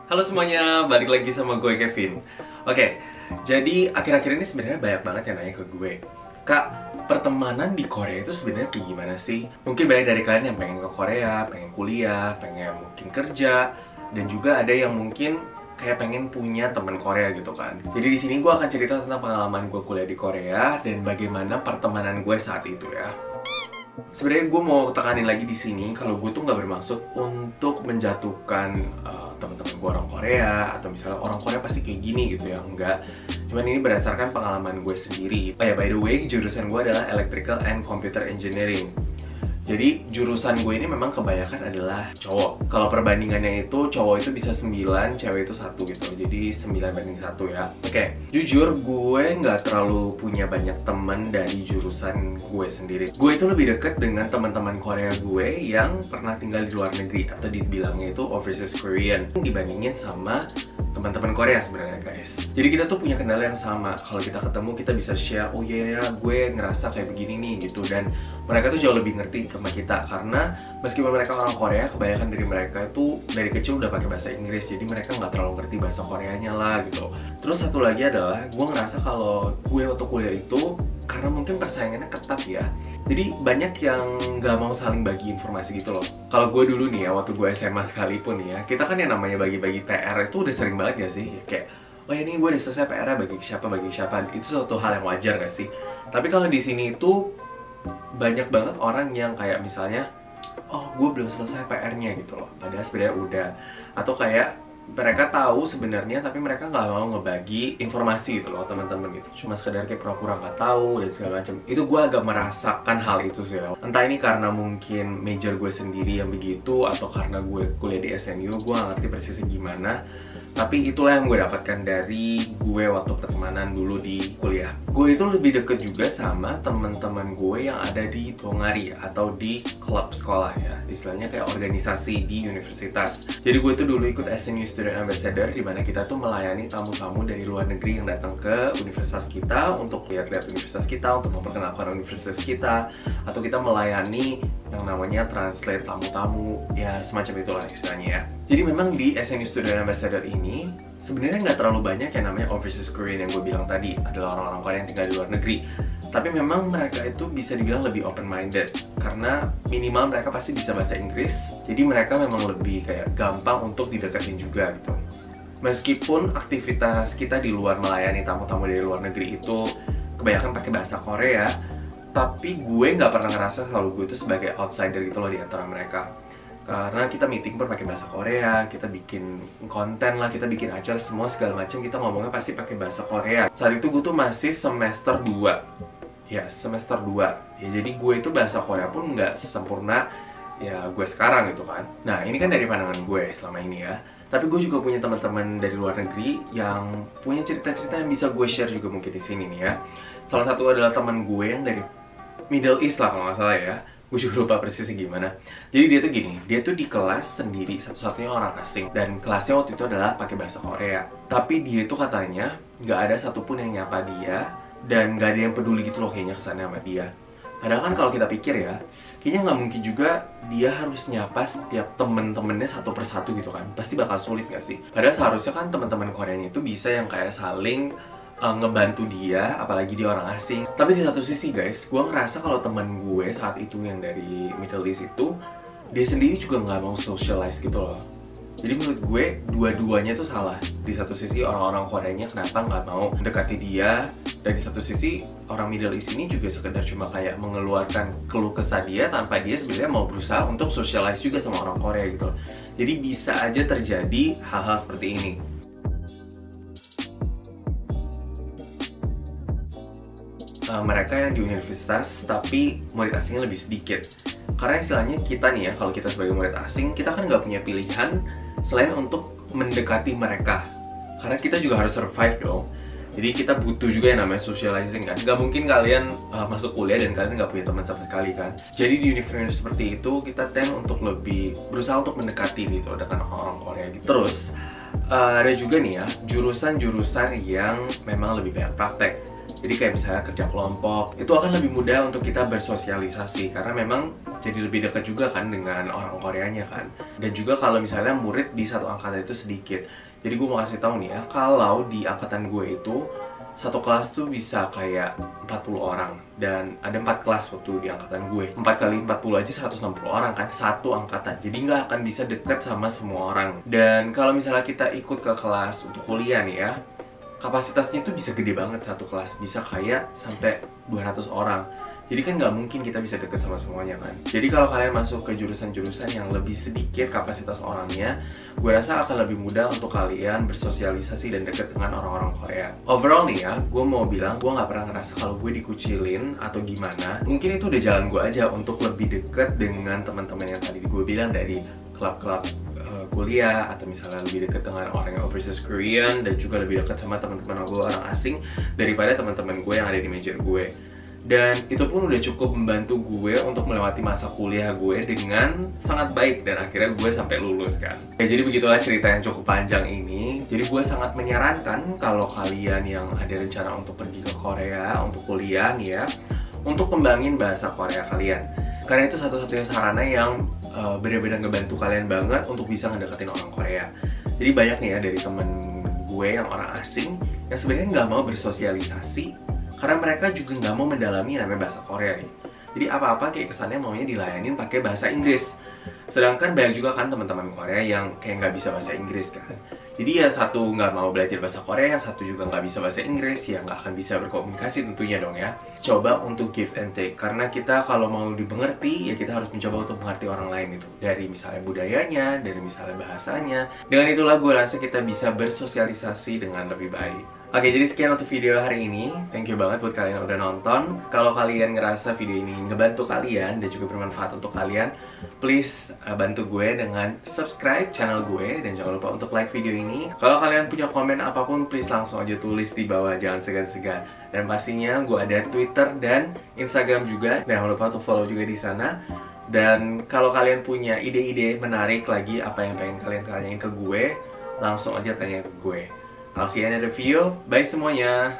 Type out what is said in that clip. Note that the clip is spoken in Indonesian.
Halo semuanya, balik lagi sama gue Kevin. Oke, jadi akhir-akhir ini sebenarnya banyak banget yang nanya ke gue, Kak, pertemanan di Korea itu sebenarnya kayak gimana sih? Mungkin banyak dari kalian yang pengen ke Korea, pengen kuliah, pengen mungkin kerja, dan juga ada yang mungkin kayak pengen punya teman Korea gitu kan. Jadi di sini gue akan cerita tentang pengalaman gue kuliah di Korea dan bagaimana pertemanan gue saat itu ya. Sebenarnya gue mau tekanin lagi di sini kalau gue tuh nggak bermaksud untuk menjatuhkan teman-teman gue orang Korea atau misalnya orang Korea pasti kayak gini gitu ya, enggak. Cuman ini berdasarkan pengalaman gue sendiri. Oh ya, by the way, jurusan gue adalah Electrical and Computer Engineering. Jadi jurusan gue ini memang kebanyakan adalah cowok. Kalau perbandingannya itu cowok itu bisa 9, cewek itu 1 gitu. Jadi 9-1 ya. Oke, jujur gue nggak terlalu punya banyak temen dari jurusan gue sendiri. Gue itu lebih deket dengan teman-teman Korea gue yang pernah tinggal di luar negeri atau dibilangnya itu overseas Korean dibandingin sama teman-teman Korea sebenarnya guys. Jadi kita tuh punya kendala yang sama. Kalau kita ketemu kita bisa share, oh iya ya, gue ngerasa kayak begini nih gitu. Dan mereka tuh jauh lebih ngerti sama kita karena meskipun mereka orang Korea, kebanyakan dari mereka itu dari kecil udah pakai bahasa Inggris. Jadi mereka nggak terlalu ngerti bahasa Koreanya lah gitu. Terus satu lagi adalah gue ngerasa kalau gue waktu kuliah itu karena mungkin persaingannya ketat ya. Jadi banyak yang nggak mau saling bagi informasi gitu loh. Kalau gue dulu nih ya, waktu gue SMA sekalipun ya, kita kan yang namanya bagi-bagi PR itu udah sering banget gak sih? Kayak, oh ya ini gue udah selesai PR-nya bagi siapa. Itu suatu hal yang wajar gak sih? Tapi kalau di sini itu banyak banget orang yang kayak misalnya, oh gue belum selesai PR-nya gitu loh. Padahal sebenarnya udah. Atau kayak mereka tahu sebenarnya tapi mereka nggak mau ngebagi informasi gitu loh teman-teman gitu, cuma sekedar kayak pura-pura nggak tahu dan segala macam. Itu gue agak merasakan hal itu sih ya. Entah ini karena mungkin major gue sendiri yang begitu atau karena gue kuliah di SNU, gue nggak ngerti persisnya gimana. Tapi itulah yang gue dapatkan dari gue waktu pertemanan dulu di kuliah. Gue itu lebih deket juga sama teman-teman gue yang ada di Tongari atau di klub sekolah ya, istilahnya kayak organisasi di universitas. Jadi gue itu dulu ikut SNU Student Ambassador, di mana kita tuh melayani tamu-tamu dari luar negeri yang datang ke universitas kita untuk lihat-lihat universitas kita, untuk memperkenalkan universitas kita, atau kita melayani yang namanya translate tamu-tamu, ya semacam itulah istilahnya ya. Jadi memang di SNU Student Ambassador ini sebenarnya nggak terlalu banyak yang namanya overseas Korean yang gue bilang tadi, adalah orang-orang Korea yang tinggal di luar negeri. Tapi memang mereka itu bisa dibilang lebih open-minded karena minimal mereka pasti bisa bahasa Inggris. Jadi mereka memang lebih kayak gampang untuk dideketin juga gitu. Meskipun aktivitas kita di luar melayani tamu-tamu dari luar negeri itu kebanyakan pakai bahasa Korea, tapi gue nggak pernah ngerasa kalau gue itu sebagai outsider gitu loh di antara mereka. Karena kita meeting pun pakai bahasa Korea, kita bikin konten lah, kita bikin acara, semua segala macam kita ngomongnya pasti pakai bahasa Korea. Saat itu gue tuh masih semester 2. Ya, semester 2. Ya, jadi gue itu bahasa Korea pun nggak sesempurna ya gue sekarang gitu kan. Nah, ini kan dari pandangan gue selama ini ya. Tapi gue juga punya teman-teman dari luar negeri yang punya cerita-cerita yang bisa gue share juga mungkin di sini nih ya. Salah satu adalah teman gue yang dari Middle East lah kalau nggak salah ya. Gue juga lupa persisnya gimana. Jadi dia tuh gini, dia tuh di kelas sendiri, satu-satunya orang asing. Dan kelasnya waktu itu adalah pakai bahasa Korea. Tapi dia itu katanya nggak ada satupun yang nyapa dia, dan nggak ada yang peduli gitu loh kayaknya kesannya sama dia. Padahal kan kalau kita pikir ya, kayaknya nggak mungkin juga dia harus nyapa setiap temen-temennya satu persatu gitu kan. Pasti bakal sulit nggak sih? Padahal seharusnya kan teman-teman Koreanya itu bisa yang kayak saling ngebantu dia, apalagi dia orang asing. Tapi di satu sisi guys, gue ngerasa kalau temen gue saat itu yang dari Middle East itu, dia sendiri juga nggak mau socialize gitu loh. Jadi menurut gue, dua-duanya tuh salah. Di satu sisi orang-orang Koreanya kenapa nggak mau mendekati dia, dan di satu sisi orang Middle East ini juga sekedar cuma kayak mengeluarkan keluh kesah dia tanpa dia sebenarnya mau berusaha untuk socialize juga sama orang Korea gitu. Jadi bisa aja terjadi hal-hal seperti ini. Mereka yang di universitas tapi murid asingnya lebih sedikit. Karena istilahnya kita nih ya, kalau kita sebagai murid asing, kita kan nggak punya pilihan selain untuk mendekati mereka. Karena kita juga harus survive dong. Jadi kita butuh juga yang namanya socializing kan. Nggak mungkin kalian masuk kuliah dan kalian nggak punya teman sama sekali kan. Jadi di universitas seperti itu, kita tend untuk lebih berusaha untuk mendekati gitu dengan orang Korea gitu. Terus ada juga nih ya, jurusan-jurusan yang memang lebih banyak praktek. Jadi kayak misalnya kerja kelompok, itu akan lebih mudah untuk kita bersosialisasi karena memang jadi lebih dekat juga kan dengan orang Koreanya kan. Dan juga kalau misalnya murid di satu angkatan itu sedikit. Jadi gue mau kasih tahu nih ya, kalau di angkatan gue itu satu kelas tuh bisa kayak 40 orang. Dan ada 4 kelas waktu di angkatan gue. 4 kali 40 aja 160 orang kan, satu angkatan. Jadi nggak akan bisa deket sama semua orang. Dan kalau misalnya kita ikut ke kelas untuk kuliah nih ya, kapasitasnya itu bisa gede banget satu kelas. Bisa kayak sampai 200 orang. Jadi kan nggak mungkin kita bisa deket sama semuanya kan. Jadi kalau kalian masuk ke jurusan-jurusan yang lebih sedikit kapasitas orangnya, gue rasa akan lebih mudah untuk kalian bersosialisasi dan deket dengan orang-orang Korea. Overall nih ya, gue mau bilang gue nggak pernah ngerasa kalau gue dikucilin atau gimana. Mungkin itu udah jalan gue aja untuk lebih deket dengan teman-teman yang tadi gue bilang, dari klub-klub kuliah, atau misalnya lebih dekat dengan orang yang overseas Korean, dan juga lebih dekat sama teman-teman gue orang asing daripada teman-teman gue yang ada di major gue. Dan itu pun udah cukup membantu gue untuk melewati masa kuliah gue dengan sangat baik, dan akhirnya gue sampai lulus kan. Ya, jadi begitulah cerita yang cukup panjang ini. Jadi gue sangat menyarankan kalau kalian yang ada rencana untuk pergi ke Korea untuk kuliah nih ya, untuk kembangin bahasa Korea kalian. Karena itu satu-satunya sarana yang benar-benar ngebantu kalian banget untuk bisa ngedeketin orang Korea. Jadi banyak nih ya dari temen gue yang orang asing yang sebenarnya nggak mau bersosialisasi karena mereka juga nggak mau mendalami namanya bahasa Korea nih. Jadi apa-apa kayak kesannya maunya dilayanin pakai bahasa Inggris. Sedangkan banyak juga kan teman-teman Korea yang kayak nggak bisa bahasa Inggris kan. Jadi ya satu nggak mau belajar bahasa Korea, yang satu juga nggak bisa bahasa Inggris, ya nggak akan bisa berkomunikasi tentunya dong ya. Coba untuk give and take, karena kita kalau mau dimengerti, ya kita harus mencoba untuk mengerti orang lain itu. Dari misalnya budayanya, dari misalnya bahasanya. Dengan itulah gue rasa kita bisa bersosialisasi dengan lebih baik. Oke, jadi sekian untuk video hari ini. Thank you banget buat kalian yang udah nonton. Kalau kalian ngerasa video ini ngebantu kalian dan juga bermanfaat untuk kalian, please bantu gue dengan subscribe channel gue, dan jangan lupa untuk like video ini. Kalau kalian punya komen apapun, please langsung aja tulis di bawah, jangan segan-segan. Dan pastinya gue ada Twitter dan Instagram juga, dan jangan lupa untuk follow juga di sana. Dan kalau kalian punya ide-ide menarik lagi, apa yang pengen kalian tanyain ke gue, langsung aja tanya ke gue. I'll see you in the video. Bye semuanya.